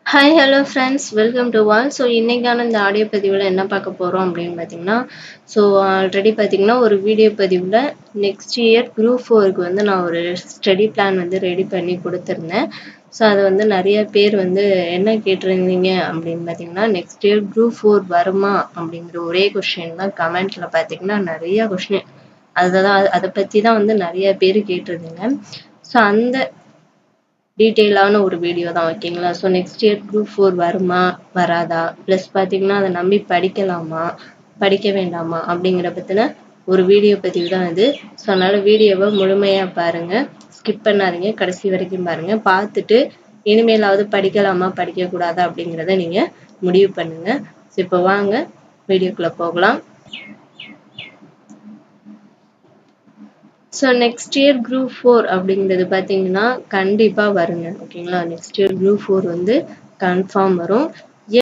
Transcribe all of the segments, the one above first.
Hi hello friends welcome to all. So இன்றைக்கான இந்த audio பதிவில் என்ன பார்க்க போகிறோம் அப்படின்னு பார்த்தீங்கன்னா, ஸோ ஆல்ரெடி பார்த்தீங்கன்னா ஒரு வீடியோ பதிவில் நெக்ஸ்ட் இயர் குரூப் 4க்கு வந்து நான் ஒரு ஸ்டடி பிளான் வந்து ரெடி பண்ணி கொடுத்துருந்தேன். ஸோ அது வந்து நிறைய பேர் வந்து என்ன கேட்டிருந்தீங்க அப்படின்னு பார்த்தீங்கன்னா, நெக்ஸ்ட் இயர் குரூப் 4 வருமா அப்படிங்கிற ஒரே கொஷின் தான் கமெண்ட்டில் பார்த்தீங்கன்னா நிறைய கொஷின். அதை பற்றி தான் வந்து நிறைய பேர் கேட்டிருந்தீங்க. ஸோ அந்த டீட்டெயிலான ஒரு வீடியோ தான், ஓகேங்களா? ஸோ நெக்ஸ்ட் இயர் குரூப் 4 வருமா வராதா, ப்ளஸ் பார்த்தீங்கன்னா அதை நம்பி படிக்கலாமா படிக்க வேண்டாமா அப்படிங்கிற பற்றின ஒரு வீடியோ பதிவு தான் இது. ஸோ அதனால் வீடியோவை முழுமையாக பாருங்கள், ஸ்கிப் பண்ணாதீங்க, கடைசி வரைக்கும் பாருங்கள். பார்த்துட்டு இனிமேலாவது படிக்கலாமா படிக்கக்கூடாதா அப்படிங்கிறத நீங்கள் முடிவு பண்ணுங்கள். ஸோ இப்போ வாங்க வீடியோக்குள்ளே போகலாம். ஸோ நெக்ஸ்ட் இயர் குரூப் 4 அப்படிங்கிறது பார்த்தீங்கன்னா கண்டிப்பாக வருங்க, ஓகேங்களா? நெக்ஸ்ட் இயர் குரூப் 4 வந்து கன்ஃபார்ம் வரும்.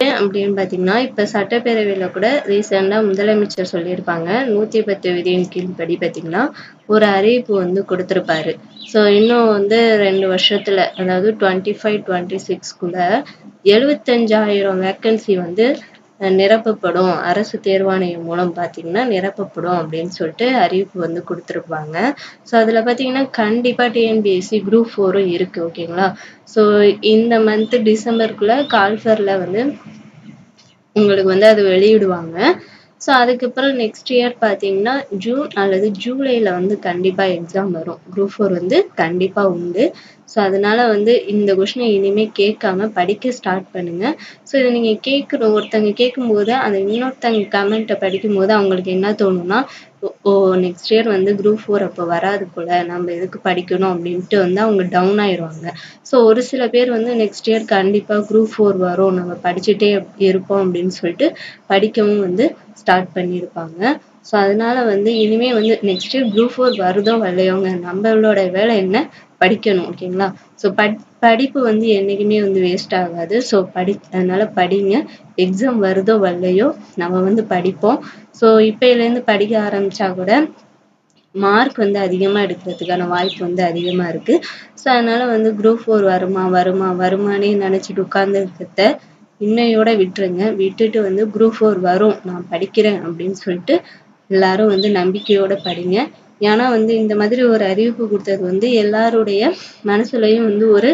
ஏன் அப்படின்னு பார்த்தீங்கன்னா, இப்போ சட்டப்பேரவையில் கூட ரீசெண்டாக முதலமைச்சர் சொல்லியிருப்பாங்க, 110 விதியின் கீழ்படி பார்த்தீங்கன்னா ஒரு அறிவிப்பு வந்து கொடுத்துருப்பாரு. ஸோ இன்னும் வந்து 2 வருஷத்தில், அதாவது 25-26க்குள்ள 75,000 வேக்கன்சி வந்து நிரப்பப்படும், அரசு தேர்வாணையம் மூலம் பார்த்தீங்கன்னா நிரப்பப்படும் அப்படின்னு சொல்லிட்டு அறிவிப்பு வந்து கொடுத்துருப்பாங்க. ஸோ அதில் பார்த்தீங்கன்னா கண்டிப்பாக டிஎன்பிஎஸ்சி குரூப் 4 இருக்கு, ஓகேங்களா? ஸோ இந்த மந்த் டிசம்பருக்குள்ள கால்ஃபரில் வந்து உங்களுக்கு வந்து அது வெளியிடுவாங்க. ஸோ அதுக்கப்புறம் நெக்ஸ்ட் இயர் பார்த்தீங்கன்னா ஜூன் அல்லது ஜூலையில் வந்து கண்டிப்பாக எக்ஸாம் வரும். குரூப் 4 வந்து கண்டிப்பாக உண்டு. ஸோ அதனால வந்து இந்த கொஷினை இனிமேல் கேட்காம படிக்க ஸ்டார்ட் பண்ணுங்க. ஸோ இதை நீங்கள் கேட்கணும், ஒருத்தங்க கேட்கும்போது அந்த இன்னொருத்தங்க கமெண்ட்டை படிக்கும்போது அவங்களுக்கு என்ன தோணும்னா, ஓ நெக்ஸ்ட் இயர் வந்து குரூப் 4 அப்போ வராது போல, நம்ம எதுக்கு படிக்கணும் அப்படின்ட்டு வந்து அவங்க டவுன் ஆயிடுவாங்க. ஸோ ஒரு சில பேர் வந்து நெக்ஸ்ட் இயர் கண்டிப்பாக குரூப் 4 வரும், நம்ம படிச்சுட்டே இருப்போம் அப்படின்னு சொல்லிட்டு படிக்கவும் வந்து ஸ்டார்ட் பண்ணியிருப்பாங்க. ஸோ அதனால வந்து இனிமே வந்து நெக்ஸ்ட் இயர் குரூப் 4 வருதோ வரலையோங்க, நம்மளோட வேலை என்ன, படிக்கணும், ஓகேங்களா? ஸோ படிப்பு வந்து என்றைக்குமே வந்து வேஸ்ட் ஆகாது. ஸோ அதனால படிங்க. எக்ஸாம் வருதோ வரலையோ நம்ம வந்து படிப்போம். ஸோ இப்போலேருந்து படிக்க ஆரம்பித்தா கூட மார்க் வந்து அதிகமாக எடுக்கிறதுக்கான வாய்ப்பு வந்து அதிகமாக இருக்குது. ஸோ அதனால் வந்து குரூப் 4 வருமானே நினச்சிட்டு உட்கார்ந்துருக்கிறத இன்னையோட விட்டுருங்க. விட்டுட்டு வந்து குரூப் 4 வரும், நான் படிக்கிறேன் அப்படின்னு சொல்லிட்டு எல்லாரும் வந்து நம்பிக்கையோட படிங்க. ஏன்னா வந்து இந்த மாதிரி ஒரு அறிவிப்பு கொடுத்தது வந்து எல்லாருடைய மனசுலையும் வந்து ஒரு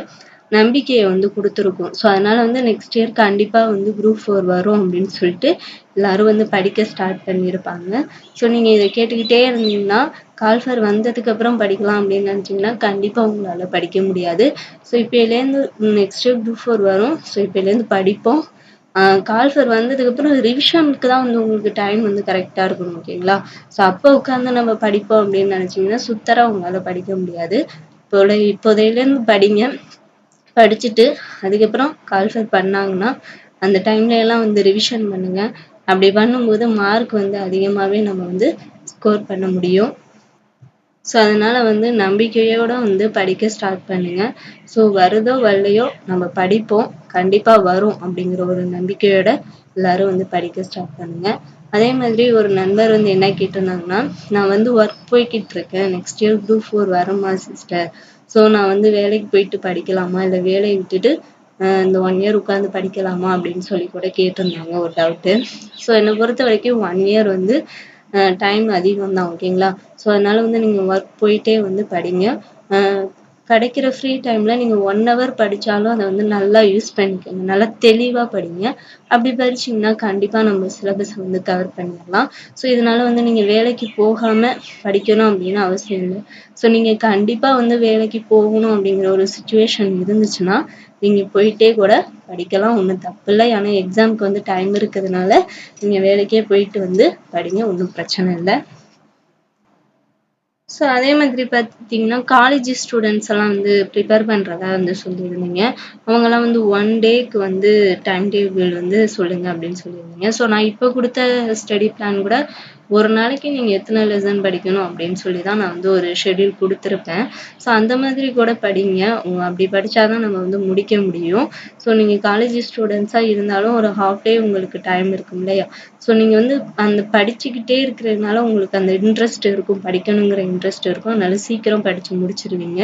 நம்பிக்கையை வந்து கொடுத்துருக்கும். ஸோ அதனால வந்து நெக்ஸ்ட் இயர் கண்டிப்பாக வந்து குரூப் 4 வரும் அப்படின்னு சொல்லிட்டு எல்லாரும் வந்து படிக்க ஸ்டார்ட் பண்ணியிருப்பாங்க. ஸோ நீங்கள் இதை கேட்டுக்கிட்டே இருந்தீங்கன்னா கால்ஃபர் வந்ததுக்கு அப்புறம் படிக்கலாம் அப்படின்னு நினச்சிங்கன்னா கண்டிப்பாக உங்களால் படிக்க முடியாது. ஸோ இப்போலேருந்து நெக்ஸ்ட் இயர் குரூப் 4 வரும். ஸோ இப்போலேருந்து படிப்போம். கால்ஃபர் வந்ததுக்கப்புறம் ரிவிஷனுக்கு தான் வந்து உங்களுக்கு டைம் வந்து கரெக்டாக இருக்கணும், ஓகேங்களா? ஸோ அப்போ உட்காந்து நம்ம படிப்போம் அப்படின்னு நினச்சிங்கன்னா சுத்தராக உங்களால் படிக்க முடியாது. இப்போதையிலேருந்து படிங்க. படிச்சுட்டு அதுக்கப்புறம் கால்ஃபர் பண்ணாங்கன்னா அந்த டைம்ல எல்லாம் வந்து ரிவிஷன் பண்ணுங்க. அப்படி பண்ணும்போது மார்க் வந்து அதிகமாகவே நம்ம வந்து ஸ்கோர் பண்ண முடியும். ஸோ அதனால வந்து நம்பிக்கையோட வந்து படிக்க ஸ்டார்ட் பண்ணுங்க. ஸோ வருதோ வரலையோ நம்ம படிப்போம், கண்டிப்பாக வரும் அப்படிங்கிற ஒரு நம்பிக்கையோட எல்லாரும் வந்து படிக்க ஸ்டார்ட் பண்ணுங்க. அதே மாதிரி ஒரு நண்பர் வந்து என்ன கேட்டிருந்தாங்கன்னா, நான் வந்து ஒர்க் போய்கிட்டு இருக்கேன், நெக்ஸ்ட் இயர் குரூப் 4 வருமா சிஸ்டர், ஸோ நான் வந்து வேலைக்கு போயிட்டு படிக்கலாமா இல்லை வேலையை விட்டுட்டு இந்த 1 இயர் உட்காந்து படிக்கலாமா அப்படின்னு சொல்லி கூட கேட்டிருந்தாங்க ஒரு டவுட்டு. ஸோ என்னை பொறுத்த வரைக்கும் 1 இயர் வந்து டைம் அதிகம் தான், ஓகேங்களா? ஸோ அதனால வந்து நீங்கள் ஒர்க் போயிட்டே வந்து படிங்க. கிடைக்கிற ஃப்ரீ டைமில் நீங்கள் 1 ஹவர் படித்தாலும் அதை வந்து நல்லா யூஸ் பண்ணிக்கோங்க, நல்லா தெளிவாக படிங்க. அப்படி படிச்சிங்கன்னா கண்டிப்பாக நம்ம சிலபஸ் வந்து கவர் பண்ணிடலாம். ஸோ இதனால வந்து நீங்கள் வேலைக்கு போகாமல் படிக்கணும் அப்படின்னு அவசியம் இல்லை. ஸோ நீங்கள் கண்டிப்பாக வந்து வேலைக்கு போகணும் அப்படிங்கிற ஒரு சுச்சுவேஷன் இருந்துச்சுன்னா நீங்கள் போயிட்டே கூட படிக்கலாம், ஒன்றும் தப்பு இல்லை. ஆனால் எக்ஸாமுக்கு வந்து டைம் இருக்கிறதுனால நீங்கள் வேலைக்கே போயிட்டு வந்து படிங்க, ஒன்றும் பிரச்சனை இல்லை. ஸோ அதே மாதிரி பார்த்தீங்கன்னா காலேஜ் ஸ்டூடெண்ட்ஸ் எல்லாம் வந்து ப்ரிப்பேர் பண்ணுறதா வந்து சொல்லியிருந்தீங்க. அவங்கெல்லாம் வந்து 1 டேக்கு வந்து டைம் டேபிள் வந்து சொல்லுங்கள் அப்படின்னு சொல்லியிருந்தீங்க. ஸோ நான் இப்போ கொடுத்த ஸ்டடி பிளான் கூட ஒரு நாளைக்கு நீங்க எத்தனை லெசன் படிக்கணும் அப்படின்னு சொல்லி தான் நான் வந்து ஒரு ஷெட்யூல் கொடுத்துருப்பேன். ஸோ அந்த மாதிரி கூட படிங்க. அப்படி படிச்சாதான் நம்ம வந்து முடிக்க முடியும். ஸோ நீங்க காலேஜ் ஸ்டூடெண்ட்ஸா இருந்தாலும் ஒரு ஹாஃப் டே உங்களுக்கு டைம் இருக்கும் இல்லையா? ஸோ நீங்க வந்து அந்த படிச்சுக்கிட்டே இருக்கிறதுனால உங்களுக்கு அந்த இன்ட்ரெஸ்ட் இருக்கும், படிக்கணுங்கிற இன்ட்ரெஸ்ட் இருக்கும். அதனால சீக்கிரம் படிச்சு முடிச்சிருவீங்க.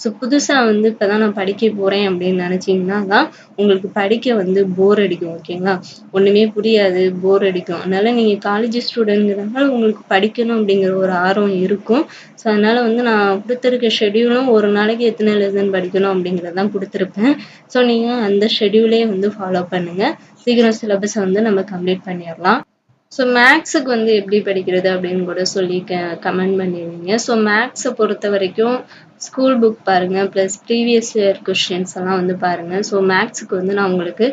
ஸோ புதுசா வந்து இப்பதான் நான் படிக்க போறேன் அப்படின்னு நினைச்சீங்கன்னா தான் உங்களுக்கு படிக்க வந்து போர் அடிக்கும். ஓகேங்களா? ஒண்ணுமே புரியாது, போர் அடிக்கும். அதனால நீங்க காலேஜ் ஸ்டூடெண்ட்ங்கிறதுனால உங்களுக்கு படிக்கணும் அப்படிங்கிற ஒரு ஆர்வம் இருக்கும். ஸோ அதனால வந்து நான் கொடுத்திருக்க ஷெட்யூலும் ஒரு நாளைக்கு எத்தனை லெசன் படிக்கணும் அப்படிங்கிறதான் கொடுத்திருப்பேன். ஸோ நீங்க அந்த ஷெட்யூலே வந்து ஃபாலோ பண்ணுங்க. சீக்கிரம் சிலபஸை வந்து நம்ம கம்ப்ளீட் பண்ணிடலாம். ஸோ மேக்ஸுக்கு வந்து எப்படி படிக்கிறது அப்படின்னு கூட சொல்லி கமெண்ட் பண்ணிருந்தீங்க. ஸோ மேக்ஸை பொறுத்த வரைக்கும் ஸ்கூல் புக் பாருங்க, ப்ளஸ் ப்ரீவியஸ் இயர் கொஸ்டின்ஸ் எல்லாம் வந்து பாருங்க. ஸோ மேக்ஸுக்கு வந்து நான் உங்களுக்கு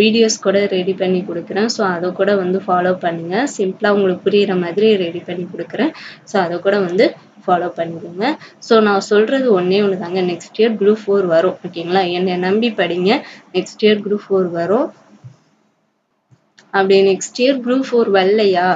வீடியோஸ் கூட ரெடி பண்ணி கொடுக்குறேன். ஸோ அதை கூட வந்து ஃபாலோ பண்ணுங்க. சிம்பிளாக உங்களுக்கு புரியுற மாதிரி ரெடி பண்ணி கொடுக்குறேன். ஸோ அதை கூட வந்து ஃபாலோ பண்ணிக்கோங்க. ஸோ நான் சொல்றது ஒண்ணே ஒன்று தாங்க, நெக்ஸ்ட் இயர் குரூப் 4 வரும். ஓகேங்களா? என்னை நம்பி படிங்க. நெக்ஸ்ட் இயர் குரூப் 4 வரும். அப்படி நெக்ஸ்ட் இயர் குரூப் 4 வரலையா,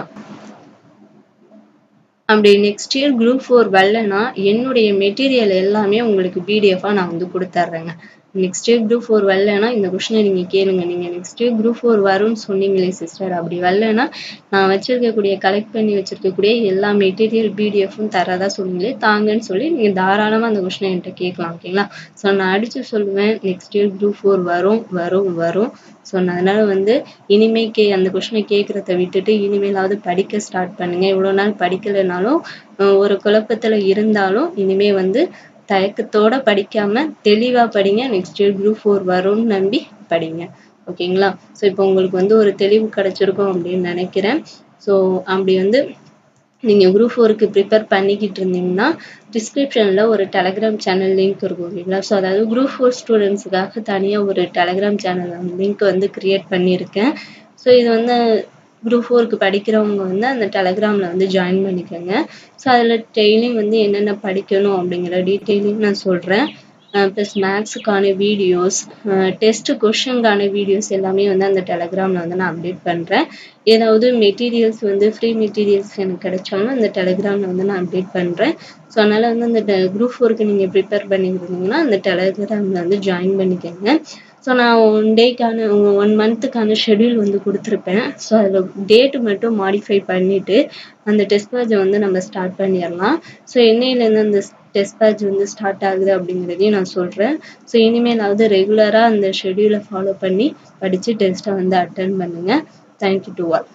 அப்படி நெக்ஸ்ட் இயர் குரூப் 4 வரலன்னா என்னுடைய மெட்டீரியல் எல்லாமே உங்களுக்கு பிடிஎஃபா நான் வந்து கொடுத்துட்றேங்க. நெக்ஸ்ட் இயர் குரூப் 4 வரலன்னா இந்த கொஸ்டினை நீங்க கேளுங்க. நீங்க நெக்ஸ்ட் இயர் குரூப் 4 வரும்னு சொன்னீங்களே சிஸ்டர், அப்படி வரலன்னா நான் வச்சிருக்கக்கூடிய கலெக்ட் பண்ணி வச்சிருக்கக்கூடிய எல்லா மெட்டீரியல் பிடிஎஃப்பும் தரதா சொன்னீங்களே, தாங்கன்னு சொல்லி நீங்க தாராளமா அந்த கொஸ்டினை என்கிட்ட கேட்கலாம். ஓகேங்களா? ஸோ நான் அடிச்சு சொல்லுவேன், நெக்ஸ்ட் இயர் குரூப் 4 வரும் வரும் வரும். ஸோ அதனால வந்து இனிமே அந்த கொஸ்டினை கேட்கறத விட்டுட்டு இனிமேலாவது படிக்க ஸ்டார்ட் பண்ணுங்க. இவ்வளவு நாள் படிக்கலைனாலும் ஒரு குழப்பத்துல இருந்தாலும் இனிமே வந்து தயக்கத்தோட படிக்காம தெளிவா படிங்க. நெக்ஸ்ட் இயர் குரூப் 4 வரும்னு நம்பி படிங்க. ஓகேங்களா? ஸோ இப்போ உங்களுக்கு வந்து ஒரு தெளிவு கிடைச்சிருக்கும் அப்படின்னு நினைக்கிறேன். ஸோ அப்படி வந்து நீங்க குரூப் 4க்கு ப்ரிப்பேர் பண்ணிக்கிட்டு இருந்தீங்கன்னா டிஸ்கிரிப்ஷன்ல ஒரு டெலகிராம் சேனல் லிங்க் இருக்கும். ஓகேங்களா? ஸோ அதாவது குரூப் 4 ஸ்டூடெண்ட்ஸுக்காக தனியா ஒரு டெலகிராம் சேனல் லிங்க் வந்து கிரியேட் பண்ணியிருக்கேன். ஸோ இது வந்து குரூப் 4க்கு படிக்கிறவங்க வந்து அந்த டெலகிராம்ல வந்து ஜாயின் பண்ணிக்கோங்க. ஸோ அதில் டெய்லியும் வந்து என்னென்ன படிக்கணும் அப்படிங்கிற டீட்டெயிலையும் நான் சொல்றேன். ப்ளஸ் மேக்ஸுக்கான வீடியோஸ், டெஸ்ட் கொஷனுக்கான வீடியோஸ் எல்லாமே வந்து அந்த டெலகிராமில் வந்து நான் அப்டேட் பண்ணுறேன். ஏதாவது மெட்டீரியல்ஸ் வந்து ஃப்ரீ மெட்டீரியல்ஸ் எனக்கு கிடைச்சாலும் அந்த டெலகிராமில் வந்து நான் அப்டேட் பண்ணுறேன். ஸோ அதனால் வந்து அந்த குரூப் 4க்கு நீங்கள் ப்ரிப்பேர் பண்ணியிருந்தீங்கன்னா அந்த டெலகிராமில் வந்து ஜாயின் பண்ணிக்கோங்க. ஸோ நான் 1 டேக்கான 1 மந்த்துக்கான ஷெட்யூல் வந்து கொடுத்துருப்பேன். ஸோ அதில் டேட்டு மட்டும் மாடிஃபை பண்ணிவிட்டு அந்த டெஸ்ட் பேட்சை வந்து நம்ம ஸ்டார்ட் பண்ணிடலாம். ஸோ என்னையிலேருந்து அந்த டெஸ்ட் பேட்ச் வந்து ஸ்டார்ட் ஆகுது அப்படிங்கிறதையும் நான் சொல்கிறேன். ஸோ இனிமேலாவது ரெகுலராக அந்த ஷெட்யூலை ஃபாலோ பண்ணி படித்து டெஸ்ட்டை வந்து அட்டென்ட் பண்ணுங்கள். Thank you to all.